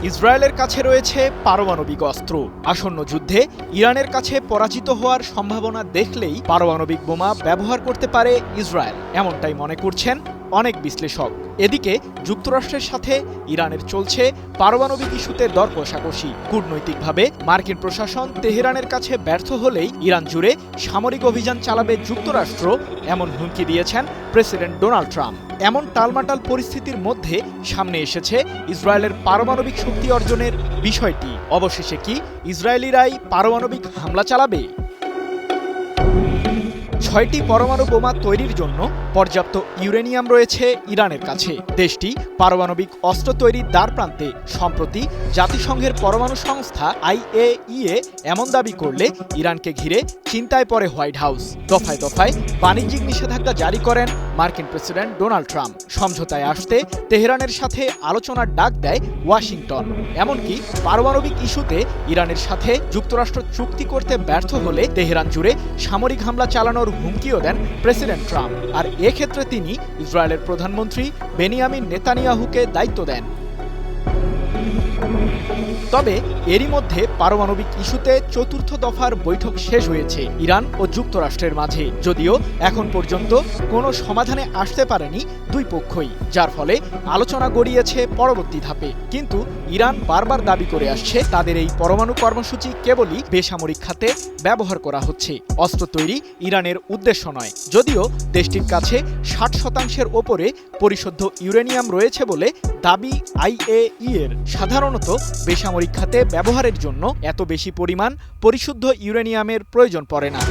ইসরায়েলের কাছে রয়েছে পারমাণবিক অস্ত্র। আসন্ন যুদ্ধে ইরানের কাছে পরাজিত হওয়ার সম্ভাবনা দেখলেই পারমাণবিক বোমা ব্যবহার করতে পারে ইসরায়েল, এমনটাই মনে করছেন অনেক বিশ্লেষক। এদিকে যুক্তরাষ্ট্রের সাথে ইরানের চলছে পারমাণবিক ইস্যুতে দর কষাকষি। কূটনৈতিকভাবে মার্কিন প্রশাসন তেহরানের কাছে ব্যর্থ হলেই ইরান জুড়ে সামরিক অভিযান চালাবে যুক্তরাষ্ট্র, এমন হুমকি দিয়েছেন প্রেসিডেন্ট ডোনাল্ড ট্রাম্প। এমন টালমাটাল পরিস্থিতির মধ্যে সামনে এসেছে ইসরায়েলের পারমাণবিক শক্তি অর্জনের বিষয়টি। অবশেষে কি ইসরায়েলিরাই পারমাণবিক হামলা চালাবে? ৬টি পরমাণু বোমা তৈরির জন্য পর্যাপ্ত ইউরেনিয়াম রয়েছে ইরানের কাছে। দেশটি পারমাণবিক অস্ত্র তৈরির দ্বারপ্রান্তে। সম্প্রতি জাতিসংঘের পরমাণু সংস্থা IAEA এমন দাবি করলে ইরানকে ঘিরে চিন্তায় পড়ে হোয়াইট হাউস। দফায় দফায় বাণিজ্যিক নিষেধাজ্ঞা জারি করেন মার্কিন প্রেসিডেন্ট ডোনাল্ড ট্রাম্প। সমঝোতায় আসতে তেহরানের সাথে আলোচনার ডাক দেয় ওয়াশিংটন। এমনকি পারমাণবিক ইস্যুতে ইরানের সাথে যুক্তরাষ্ট্র চুক্তি করতে ব্যর্থ হলে তেহরান জুড়ে সামরিক হামলা চালানোর হুমকিও দেন প্রেসিডেন্ট ট্রাম্প। আর এক্ষেত্রে তিনি ইসরায়েলের প্রধানমন্ত্রী বেনিয়ামিন নেতানিয়াহুকে দায়িত্ব দেন। তবে এরই মধ্যে পারমাণবিক ইস্যুতে চতুর্থ দফার বৈঠক শেষ হয়েছে ইরান ও যুক্তরাষ্ট্রের মাঝে। যদিও এখন পর্যন্ত কোনো সমাধানে আসতে পারেনি দুই পক্ষই, যার ফলে আলোচনা গড়িয়েছে পরবর্তী ধাপে। কিন্তু ইরান বারবার দাবি করে আসছে তাদের এই পরমাণু কর্মসূচি কেবলই বেসামরিক খাতে ব্যবহার করা হচ্ছে, অস্ত্র তৈরি ইরানের উদ্দেশ্য নয়। যদিও দেশটির কাছে ৬০% ওপরে পরিশুদ্ধ ইউরেনিয়াম রয়েছে বলে দাবি IAEA এর। সাধারণত বেসামরিক খাতে ব্যবহারের জন্য এত বেশি পরিমাণ পরিশুদ্ধ ইউরেনিয়ামের প্রয়োজন পড়ে না।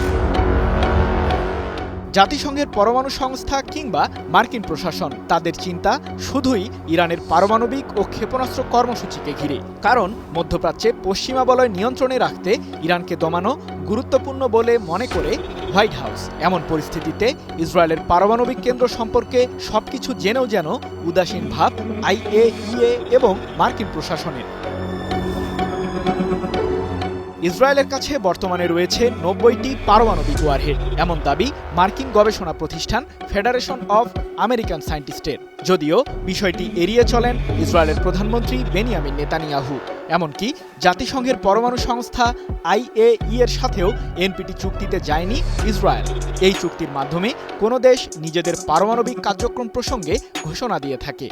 জাতিসংঘের পরমাণু সংস্থা কিংবা মার্কিন প্রশাসন তাদের চিন্তা শুধুই ইরানের পারমাণবিক ও ক্ষেপণাস্ত্র কর্মসূচিকে ঘিরে। কারণ মধ্যপ্রাচ্যে পশ্চিমা বলয় নিয়ন্ত্রণে রাখতে ইরানকে দমানো গুরুত্বপূর্ণ বলে মনে করে হোয়াইট হাউস। এমন পরিস্থিতিতে ইসরায়েলের পারমাণবিক কেন্দ্র সম্পর্কে সবকিছু জেনেও যেন উদাসীন ভাব IAEA এবং মার্কিন প্রশাসনের। ইসরায়েলের কাছে বর্তমানে রয়েছে ৯০টি পারমাণবিক ওয়ারহেড, এমন দাবি মার্কিন গবেষণা প্রতিষ্ঠান ফেডারেশন অব আমেরিকান সায়েন্টিস্টের। যদিও বিষয়টি এড়িয়ে চলেন ইসরায়েলের প্রধানমন্ত্রী বেনিয়ামিন নেতানিয়াহু। এমনকি জাতিসংঘের পরমাণু সংস্থা IAEA এর সাথেও NPT চুক্তিতে যায়নি ইসরায়েল। এই চুক্তির মাধ্যমে কোনো দেশ নিজেদের পারমাণবিক কার্যক্রম প্রসঙ্গে ঘোষণা দিয়ে থাকে।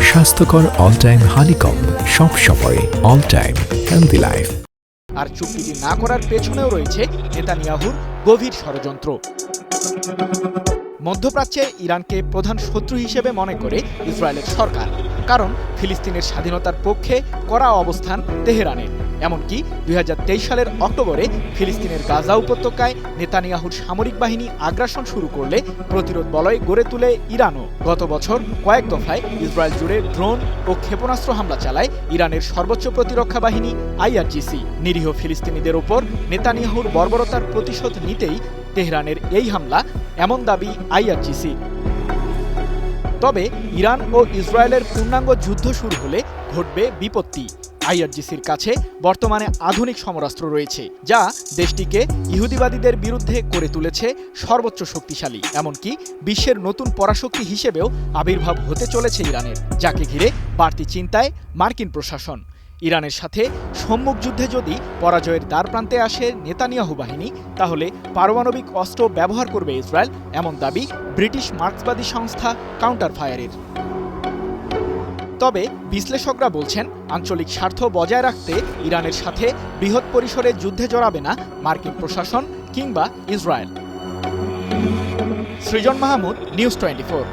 স্বাস্থ্যকর অল টাইম হানিকম, সব সময় অল টাইম হেলদি লাইফ। আর চুক্তিটি না করার পেছনেও রয়েছে নেতানিয়াহুর গভীর ষড়যন্ত্র। মধ্যপ্রাচ্যে ইরানকে প্রধান শত্রু হিসেবে মনে করে ইসরায়েলের সরকার, কারণ ফিলিস্তিনের স্বাধীনতার পক্ষে কড়া অবস্থান তেহরানের। এমনকি ২০২৩ সালের অক্টোবরে ফিলিস্তিনের গাজা উপত্যকায় নেতানিয়াহুর সামরিক বাহিনী আগ্রাসন শুরু করলে প্রতিরোধ বলয় গড়ে তুলে ইরানও। গত বছর কয়েক দফায় ইসরায়েল জুড়ে ড্রোন ও ক্ষেপণাস্ত্র হামলা চালায় ইরানের সর্বোচ্চ প্রতিরক্ষা বাহিনী IRGC। নিরীহ ফিলিস্তিনিদের ওপর নেতানিয়াহুর বর্বরতার প্রতিশোধ নিতেই তেহরানের এই হামলা, এমন দাবি IRGC। তবে ইরান ও ইসরায়েলের পূর্ণাঙ্গ যুদ্ধ শুরু হলে ঘটবে বিপত্তি। IRGCর কাছে বর্তমানে আধুনিক সমরাস্ত্র রয়েছে, যা দেশটিকে ইহুদিবাদীদের বিরুদ্ধে করে তুলেছে সর্বোচ্চ শক্তিশালী। এমনকি বিশ্বের নতুন পরাশক্তি হিসেবেও আবির্ভাব হতে চলেছে ইরানের, যাকে ঘিরে বাড়তি চিন্তায় মার্কিন প্রশাসন। ইরানের সাথে সম্মুখ যুদ্ধে যদি পরাজয়ের দ্বারপ্রান্তে আসে নেতানিয়াহু বাহিনী, তাহলে পারমাণবিক অস্ত্র ব্যবহার করবে ইসরায়েল, এমন দাবি ব্রিটিশ মার্ক্সবাদী সংস্থা কাউন্টার ফায়ারের। তবে বিশ্লেষকরা বলছেন আঞ্চলিক স্বার্থ বজায় রাখতে ইরানের সাথে বৃহৎ পরিসরে যুদ্ধে জড়াবে না মার্কিন প্রশাসন কিংবা ইসরায়েল। সৃজন মাহমুদ, নিউজ 24।